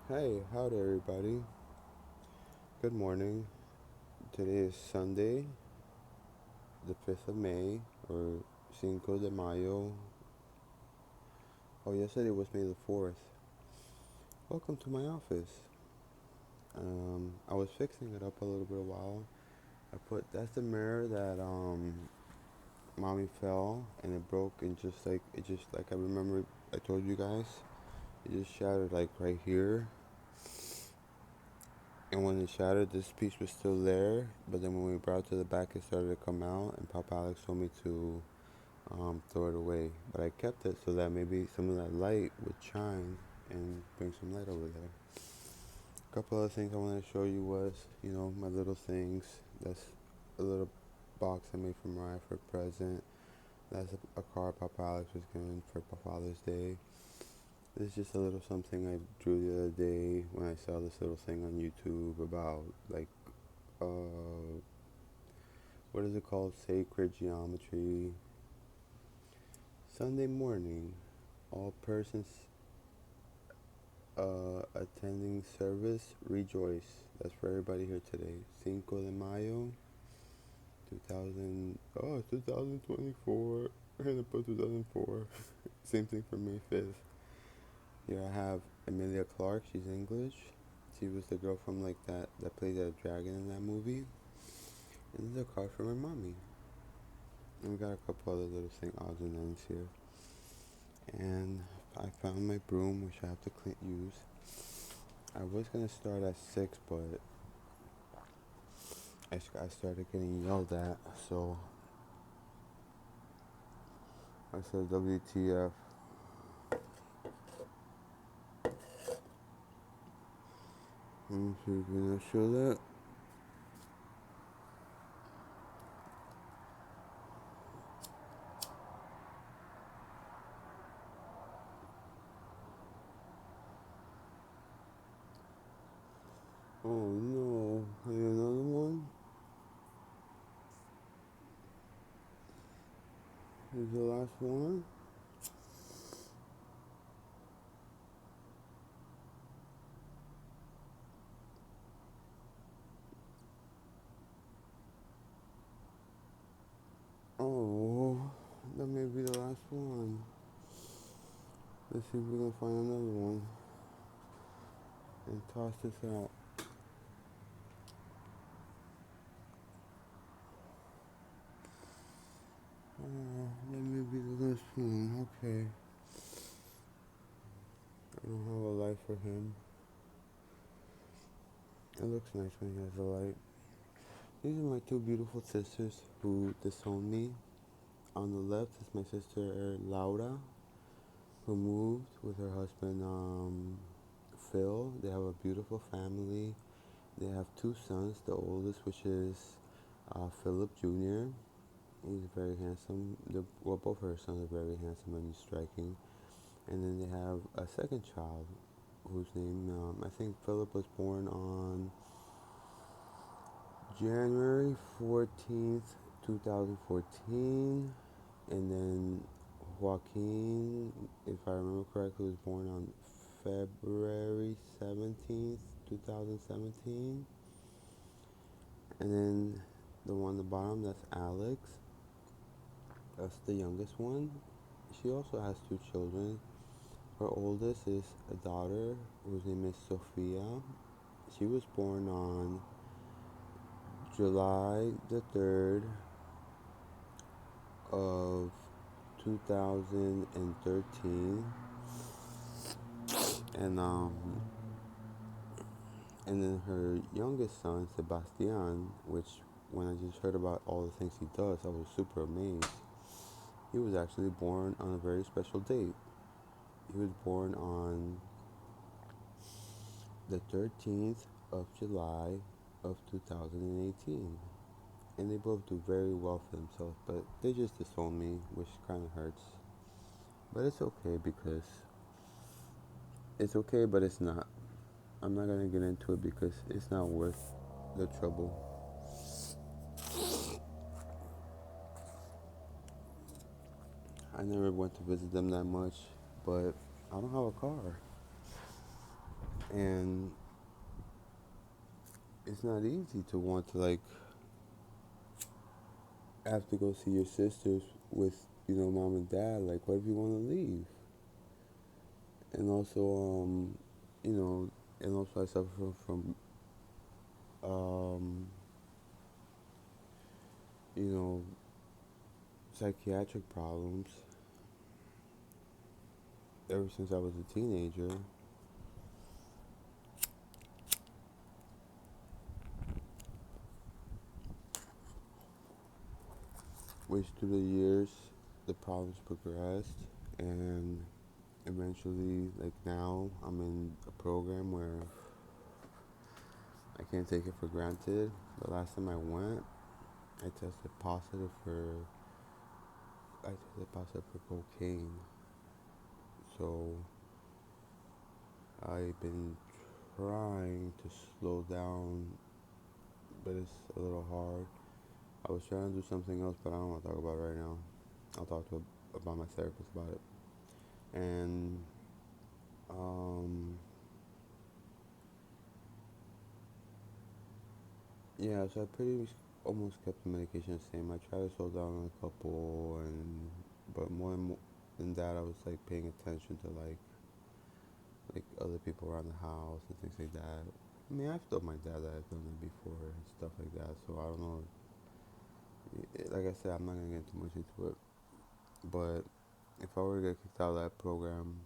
Hey, howdy everybody. Good morning. Today is Sunday, the 5th of May, or Cinco de Mayo. Oh, yesterday was May the 4th. Welcome to my office. I was fixing it up a little bit a while. That's the mirror that, mommy fell and it broke and just like I remember I told you guys, it just shattered like right here. And when it shattered, this piece was still there, but then when we brought it to the back, it started to come out, and Papa Alex told me to throw it away. But I kept it so that maybe some of that light would shine and bring some light over there. A couple other things I wanted to show you was, my little things. That's a little box I made for Mariah for a present. That's a card Papa Alex was given for Father's Day. This is just a little something I drew the other day when I saw this little thing on YouTube about, like, what is it called? Sacred geometry. Sunday morning, all persons attending service, rejoice. That's for everybody here today. Cinco de Mayo, 2024. I'm gonna put 2004. Same thing for May 5th. Here I have Emilia Clarke. She's English. She was the girl from like that played that dragon in that movie. And this is a card from her mommy. And we got a couple other little odds and ends here. And I found my broom, which I have to use. I was gonna start at 6, but I started getting yelled at, so I said WTF. Let me see, can I show that? Oh no, have you another one? Is the last one? Oh, that may be the last one. Let's see if we can find another one and toss this out. Oh, that may be the last one. Okay. I don't have a light for him. It looks nice when he has a light. These are my two beautiful sisters who disowned me. On the left is my sister Laura, who moved with her husband Phil. They have a beautiful family. They have two sons. The oldest, which is Philip Jr. He's very handsome. Both of her sons are very handsome and striking. And then they have a second child, whose name I think Philip was born on January 14th, 2014, and then Joaquin, if I remember correctly, was born on February 17th, 2017. And then the one at the bottom, that's Alex. That's the youngest one. She also has two children. Her oldest is a daughter whose name is Sophia. She was born on July the 3rd of 2013. And and then her youngest son, Sebastian, which when I just heard about all the things he does, I was super amazed. He was actually born on a very special date. He was born on the 13th of July of 2018. And they both do very well for themselves, but they just disown me, which kind of hurts. But it's okay because it's okay, but it's not. I'm not gonna get into it because it's not worth the trouble. I never went to visit them that much, but I don't have a car. And it's not easy to want to like have to go see your sisters with, mom and dad. Like, what if you want to leave? And also, you know, and also I suffer from you know, psychiatric problems ever since I was a teenager, which through the years, the problems progressed, and eventually, like now, I'm in a program where I can't take it for granted. The last time I went, I tested positive for I tested positive for cocaine. So I've been trying to slow down, but it's a little hard. I was trying to do something else, but I don't want to talk about it right now. I'll talk about my therapist about it. And um, yeah, so I pretty much almost kept the medication the same. I tried to slow down on a couple, and but more and more than that, I was like paying attention to like other people around the house and things like that. I mean, I've told my dad that I've done it before and stuff like that. So I don't know. Like I said, I'm not gonna get too much into it. But if I were to get kicked out of that program,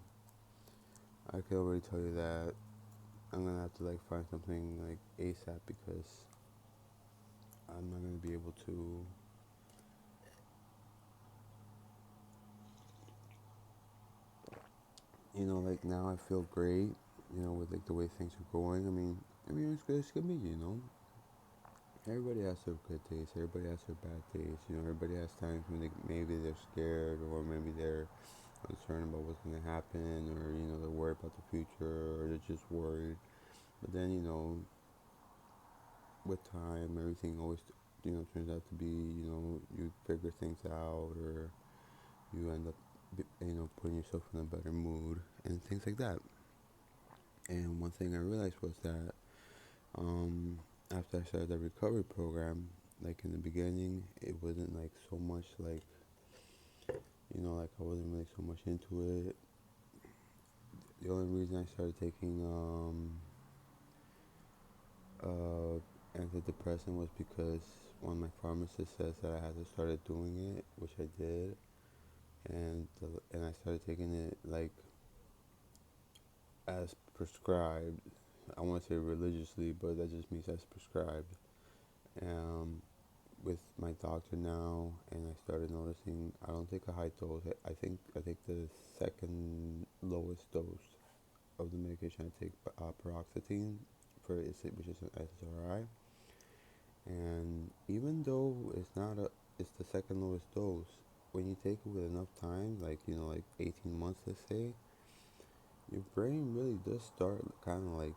I can already tell you that I'm gonna have to like find something like ASAP because I'm not gonna be able to. Like now I feel great. With like the way things are going. I mean, it's good. It's good me. Everybody has their good days. Everybody has their bad days. Everybody has times when maybe they're scared or maybe they're uncertain about what's gonna happen, or they're worried about the future, or they're just worried. But then with time, everything always turns out to be you figure things out, or you end up putting yourself in a better mood and things like that. And one thing I realized was that after I started the recovery program, like in the beginning, it wasn't like so much like like I wasn't really so much into it. The only reason I started taking antidepressant was because one of my pharmacists says that I had to start doing it, which I did, and I started taking it like as prescribed. I want to say religiously, but that just means as prescribed. Um, with my doctor now, and I started noticing I don't take a high dose. I take the second lowest dose of the medication. I take paroxetine which is an SSRI, and even though it's the second lowest dose. When you take it with enough time, like like 18 months, let's say, your brain really does start kind of like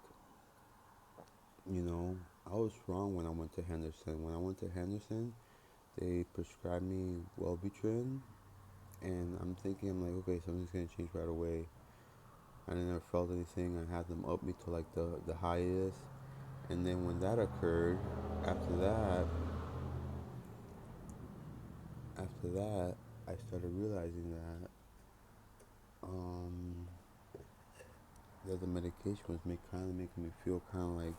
you know. I was wrong when I went to Henderson. When I went to Henderson, they prescribed me Wellbutrin, and I'm like, okay, something's gonna change right away. I never felt anything. I had them up me to like the highest, and then when that occurred, after that, after that, I started realizing um, that the medication was kind of making me feel kind of like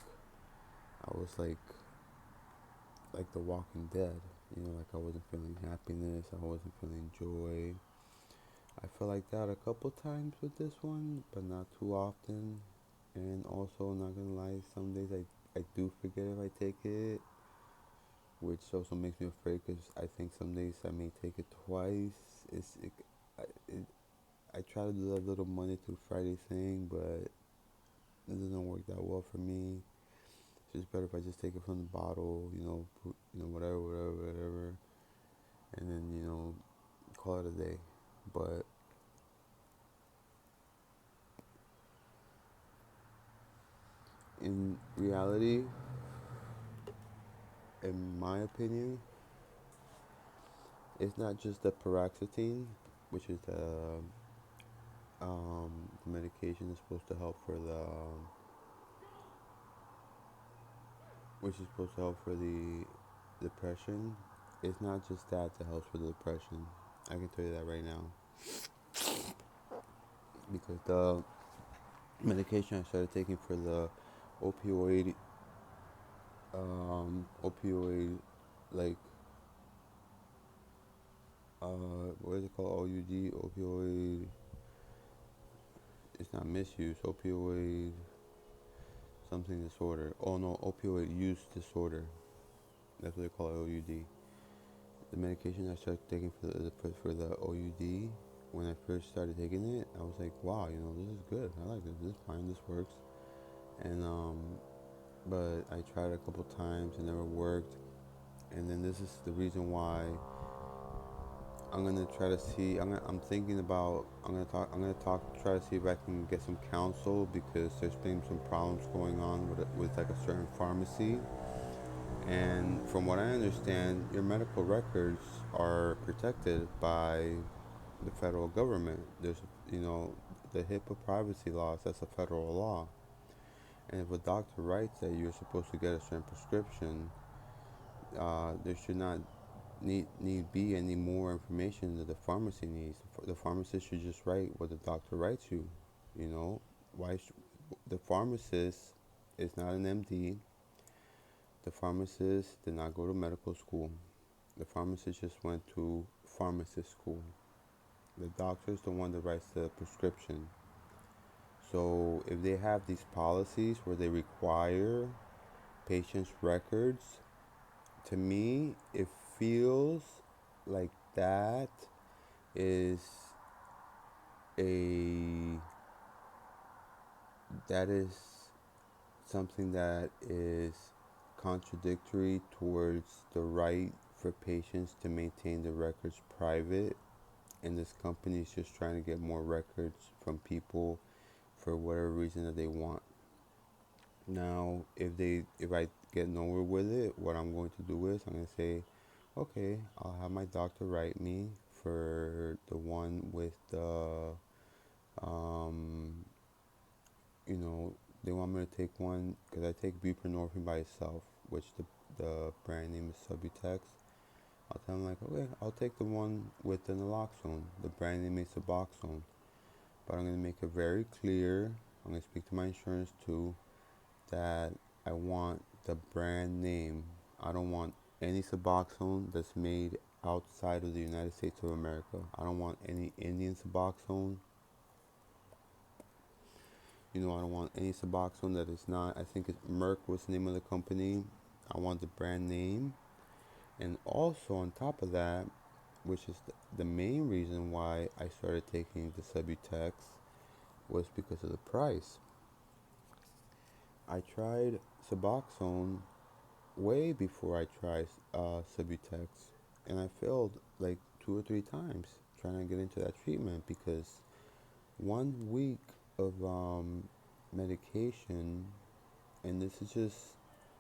I was like The Walking Dead. Like I wasn't feeling happiness. I wasn't feeling joy. I felt like that a couple times with this one, but not too often. And also, not gonna lie, some days I do forget if I take it, which also makes me afraid because I think some days I may take it twice. I, it, I try to do that little Monday through Friday thing, but it doesn't work that well for me. It's just better if I just take it from the bottle, whatever, whatever, whatever, and then call it a day. But in reality, in my opinion, it's not just the paroxetine, which is the medication is supposed to help for which is supposed to help for the depression. It's not just that helps for the depression. I can tell you that right now because the medication I started taking for the opioid, opioid, like what is it called? OUD, opioid. It's not misuse. Opioid something disorder. Oh no, opioid use disorder. That's what they call it, OUD. The medication I started taking for the OUD, when I first started taking it, I was like, wow, this is good. I like this. This is fine. This works. And but I tried a couple times. It never worked. And then this is the reason why I'm gonna try to see. I'm thinking about. I'm gonna talk. I'm gonna talk. Try to see if I can get some counsel because there's been some problems going on with like a certain pharmacy. And from what I understand, your medical records are protected by the federal government. There's, you know, the HIPAA privacy laws. That's a federal law. And if a doctor writes that you're supposed to get a certain prescription, there should not need be any more information that the pharmacy needs. The pharmacist should just write what the doctor writes you. You know, why the pharmacist is not an MD. The pharmacist did not go to medical school. The pharmacist just went to pharmacist school. The doctor is the one that writes the prescription. So if they have these policies where they require patients' records, to me, it feels like is a that is something that is contradictory towards the right for patients to maintain the records private, and this company is just trying to get more records from people for whatever reason that they want. Now, if I get nowhere with it, what I'm going to do is I'm going to say, okay, I'll have my doctor write me for the one with the um, you know, they want me to take one because I take buprenorphine by itself, which the brand name is Subutex. I'll tell them like, okay, I'll take the one with the naloxone. The brand name is Suboxone, but I'm gonna make it very clear. I'm gonna speak to my insurance too that I want the brand name. I don't want any Suboxone that's made outside of the United States of America. I don't want any Indian Suboxone. I don't want any Suboxone that is not. I think it's Merck was the name of the company. I want the brand name. And also on top of that, which is the main reason why I started taking the Subutex, was because of the price. I tried Suboxone way before I tried Subutex, and I failed like 2 or 3 times trying to get into that treatment because 1 week of medication, and this is just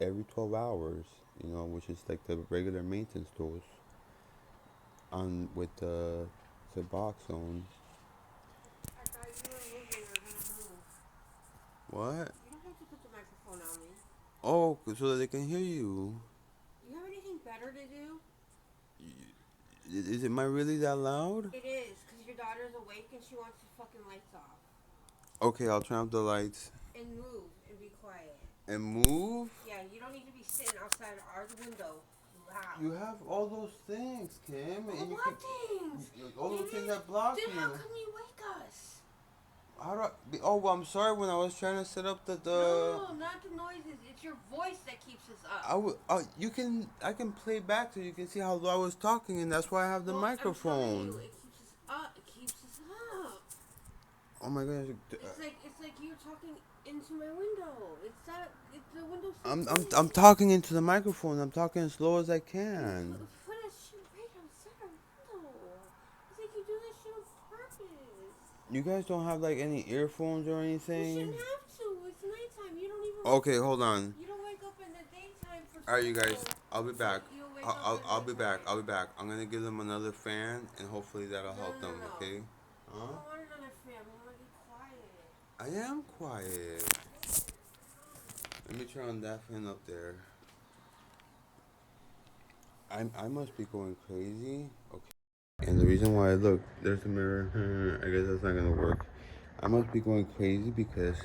every 12 hours, which is like the regular maintenance dose on with the Suboxone. I thought you were moving or gonna move. What? You don't have to put the microphone on me. Oh, so that they can hear you. You have anything better to do? Is it my really that loud? It is, because your daughter's awake and she wants the fucking lights off. Okay, I'll turn up the lights. And move and be quiet. And move? Yeah, you don't need to be sitting outside our window loud. You have all those things, Kim. Well, And you what things? all those things that block Then you. how come you wake us? How do oh, well, I'm sorry when I was trying to set up the. No, not the noises. It's your voice that keeps us up. I can play back so you can see how low I was talking, and that's why I have the microphone. I'm telling you, it keeps us up. It keeps us up. Oh my gosh. It's like you're talking into my window. It's the window. I'm talking into the microphone. I'm talking as slow as I can. Put that shit right outside our window. It's like you do that shit on purpose. You guys don't have like any earphones or anything? You shouldn't have to. It's nighttime. You don't even. Okay, hold on. You don't wake up in the daytime for. All right, you guys. I'll be back. I'll be back. I'll be back. I'm gonna give them another fan, and hopefully that'll help them. No. Okay? I don't want another fan. I want to be quiet. I am quiet. Let me turn on that fan up there. I must be going crazy. Okay. And the reason why, look, there's a mirror. I guess that's not gonna work. I must be going crazy because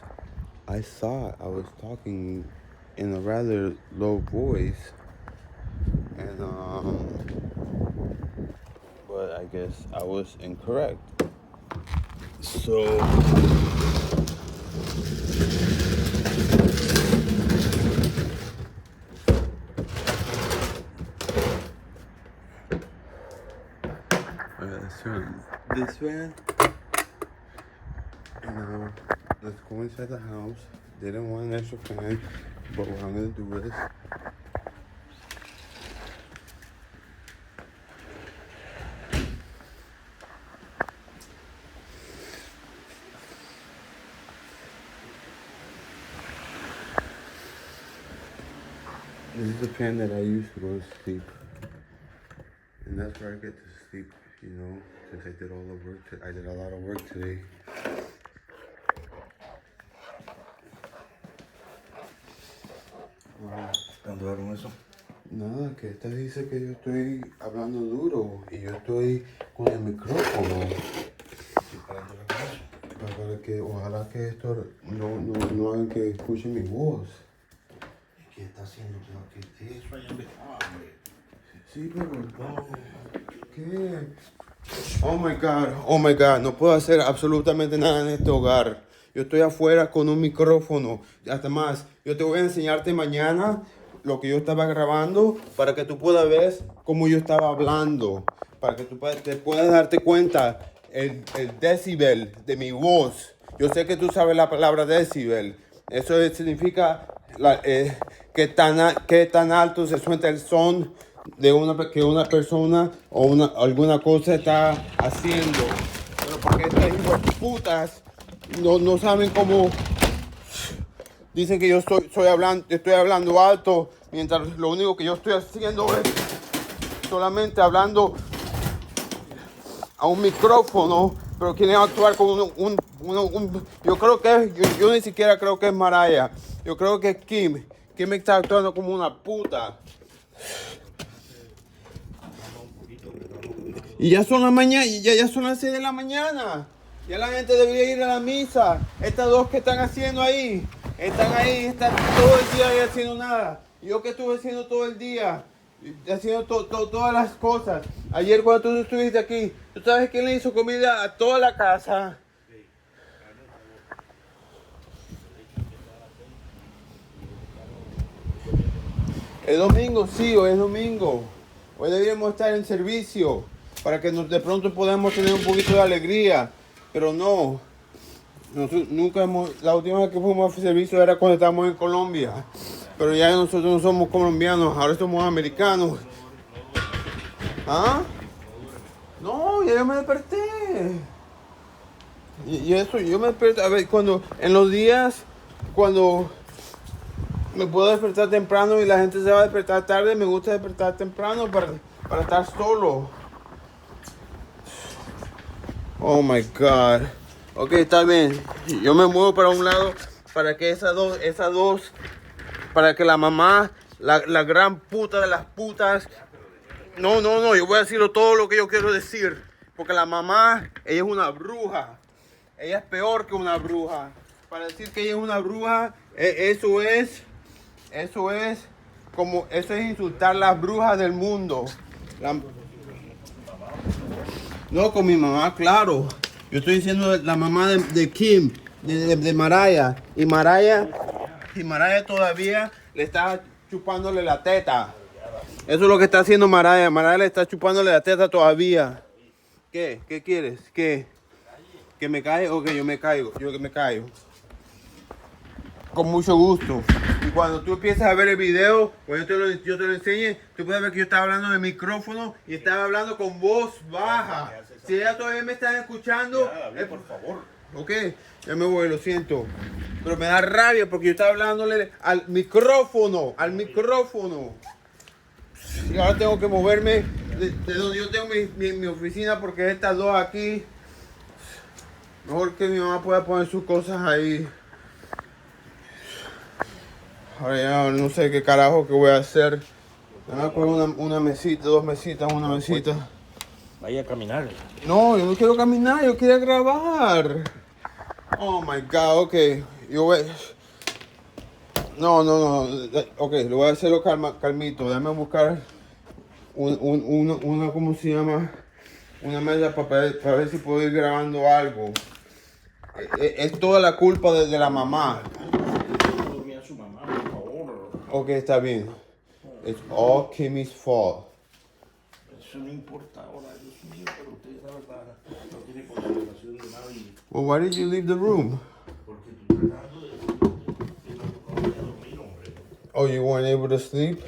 I thought I was talking in a rather low voice, and but I guess I was incorrect. So let's turn this fan. And let's go inside the house. Didn't want an extra fan, but what I'm gonna do is this is the fan that I use to go to sleep, and that's where I get to sleep. You know, since I did all the work. I did a lot of work today. ¿Cuándo hago eso? Nada, que esta dice que yo estoy hablando duro y yo estoy con el micrófono. Para que ojalá que esto no hagan que escuchen mi voz. ¿Qué está haciendo? ¿Qué es eso allá donde está, hombre? Sí, pero ¿qué? Oh my God, no puedo hacer absolutamente nada en este hogar. Yo estoy afuera con un micrófono. Hasta más, yo te voy a enseñarte mañana lo que yo estaba grabando para que tú puedas ver cómo yo estaba hablando. Para que tú te puedas darte cuenta el decibel de mi voz. Yo sé que tú sabes la palabra decibel. Eso significa qué tan alto se suelta el son de que una persona o alguna cosa está haciendo. Pero porque estas hijos de putas no saben cómo. Dicen que yo estoy hablando alto, mientras lo único que yo estoy haciendo es solamente hablando a un micrófono, pero quieren actuar como yo creo que yo ni siquiera creo que es Mariah. Yo creo que es Kim. Kim está actuando como una puta. Y ya son las mañana, ya son las 6 de la mañana. Ya la gente debería ir a la misa. Estas dos que están haciendo ahí, están todo el día ahí haciendo nada. Yo que estuve haciendo todo el día, haciendo todas las cosas. Ayer cuando tú estuviste aquí, ¿tú sabes quién le hizo comida a toda la casa? Es domingo, sí, hoy es domingo. Hoy deberíamos estar en servicio para que de pronto podamos tener un poquito de alegría. Pero no. La última vez que fuimos a servicio era cuando estábamos en Colombia. Pero ya nosotros no somos colombianos, ahora somos americanos. ¿Ah? No, ya yo me desperté. Y eso, yo me desperté. A ver, en los días, cuando me puedo despertar temprano y la gente se va a despertar tarde, me gusta despertar temprano para estar solo. Oh my God. Ok, está bien. Yo me muevo para un lado para que esas dos, para que la mamá, la gran puta de las putas. No, yo voy a decirlo todo lo que yo quiero decir. Porque la mamá, ella es una bruja. Ella es peor que una bruja. Para decir que ella es una bruja, eso es insultar a las brujas del mundo. No, con mi mamá, claro. Yo estoy diciendo la mamá de Kim, de Mariah. Y Mariah todavía le está chupándole la teta. Eso es lo que está haciendo Mariah. Mariah le está chupándole la teta todavía. ¿Qué? ¿Qué quieres? ¿Qué? ¿Que me caiga? Ok, yo me caigo. Yo que me caigo. Con mucho gusto. Y cuando tú empiezas a ver el video, cuando yo te lo enseñe, tú puedes ver que yo estaba hablando de micrófono y estaba hablando con voz baja. Si ella todavía me están escuchando, por favor. ok, ya me voy, lo siento. Pero me da rabia porque yo estaba hablándole al micrófono. Y ahora tengo que moverme de donde yo tengo mi oficina porque estas dos aquí, mejor que mi mamá pueda poner sus cosas ahí. Ahora ya no sé qué carajo que voy a hacer. Dame una mesita, dos mesitas, una mesita. Vaya a caminar. No, yo no quiero caminar, yo quiero grabar. Oh my God, ok. Yo voy. No. Ok, lo voy a hacerlo calmito. Déjame buscar una, ¿cómo se llama? Una mesa para ver si puedo ir grabando algo. Es toda la culpa de la mamá. Dormía su mamá, por favor. Ok, está bien. It's all Kimmy's fault. Eso no importa ahora, Dios mío, pero usted la verdad no tiene consideración de nadie. Well, why did you leave the room? Porque tú tratando de no voy a dormir, hombre. Oh, you weren't able to sleep?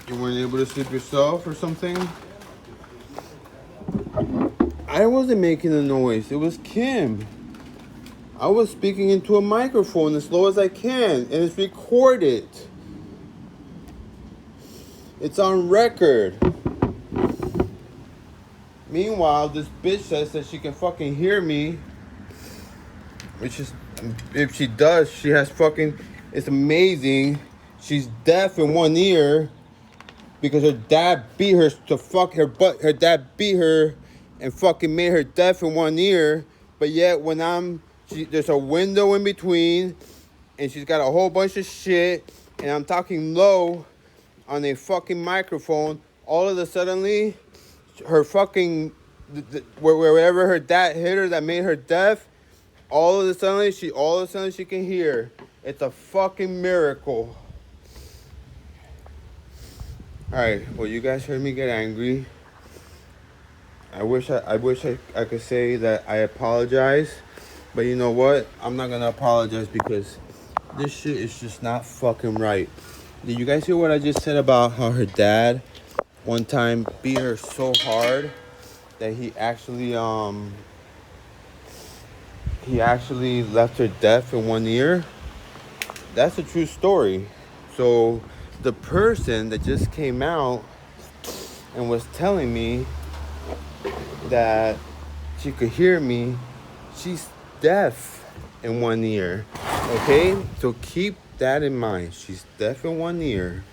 You weren't able to sleep yourself or something? I wasn't making a noise. It was Kim. I was speaking into a microphone as low as I can, and it's recorded. It's on record. Meanwhile, this bitch says that she can fucking hear me. Which is, if she does, she has fucking, it's amazing. She's deaf in one ear because her dad beat her to fuck her butt. Her dad beat her and fucking made her deaf in one ear. But yet when there's a window in between and she's got a whole bunch of shit and I'm talking low on a fucking microphone, all of a suddenly her fucking, wherever her dad hit her that made her deaf, all of a sudden she can hear. It's a fucking miracle. Alright, well, you guys heard me get angry. I wish I could say that I apologize, but you know what? I'm not gonna apologize because this shit is just not fucking right. Did you guys hear what I just said about how her dad one time beat her so hard that he actually left her deaf in one ear? That's a true story. So the person that just came out and was telling me that she could hear me, she's deaf in one ear. Okay? So keep that in mind. She's deaf in one ear.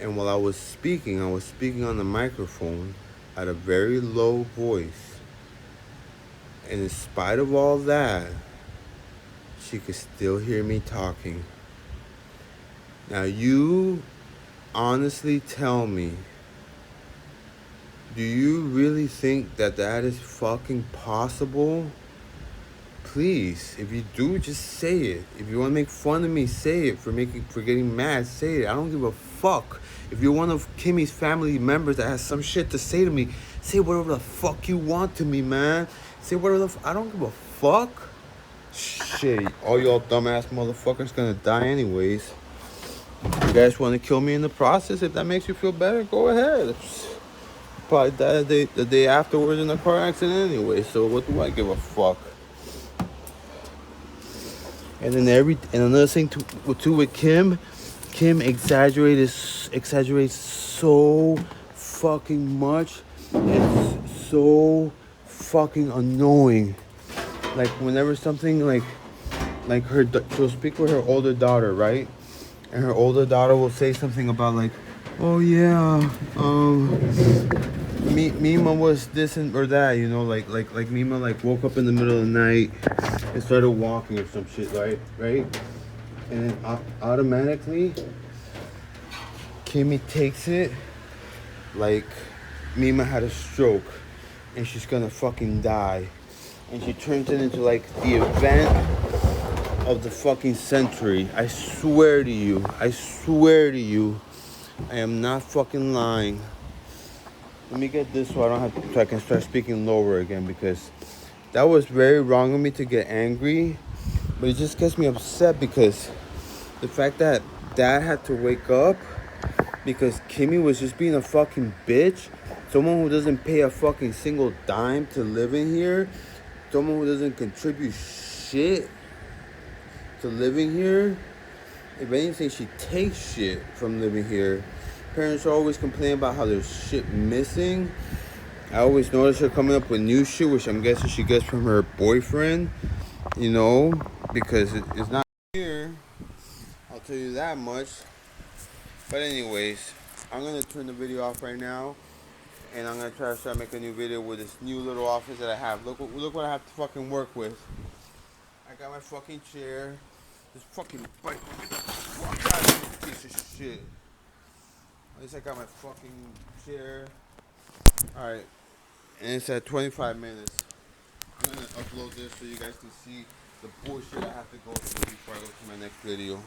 And while I was speaking on the microphone at a very low voice. And in spite of all that, she could still hear me talking. Now you honestly tell me, do you really think that is fucking possible? Please, if you do, just say it. If you want to make fun of me, say it. For getting mad, say it. I don't give a fuck. If you're one of Kimmy's family members that has some shit to say to me, say whatever the fuck you want to me, man. Say whatever I don't give a fuck. Shit, all y'all dumbass motherfuckers gonna die anyways. You guys want to kill me in the process? If that makes you feel better, go ahead. Probably died the day afterwards in a car accident anyway, so what do I give a fuck? And then another thing too with Kim exaggerates so fucking much. It's so fucking annoying. Like whenever something like she'll speak with her older daughter, right? And her older daughter will say something about like, oh yeah, Mima was this or that, you know, like Mima like woke up in the middle of the night and started walking or some shit, right? And then automatically, Kimmy takes it like Mima had a stroke and she's gonna fucking die. And she turns it into like the event of the fucking century. I swear to you, I am not fucking lying. Let me get this so I can start speaking lower again, because that was very wrong of me to get angry, but it just gets me upset because the fact that Dad had to wake up because Kimmy was just being a fucking bitch, someone who doesn't pay a fucking single dime to live in here, someone who doesn't contribute shit to living here. If anything, she takes shit from living here. Parents are always complaining about how there's shit missing. I always notice her coming up with new shit, which I'm guessing she gets from her boyfriend, you know, because it's not here. tell you that much. But anyways, I'm gonna turn the video off right now, and I'm gonna try to start making a new video with this new little office that I have. Look what I have to fucking work with. I got my fucking chair. This fucking bike. Get the fuck out of here, piece of shit. At least I got my fucking chair. Alright, and it's at 25 minutes. I'm gonna upload this so you guys can see the bullshit I have to go through before I go to my next video.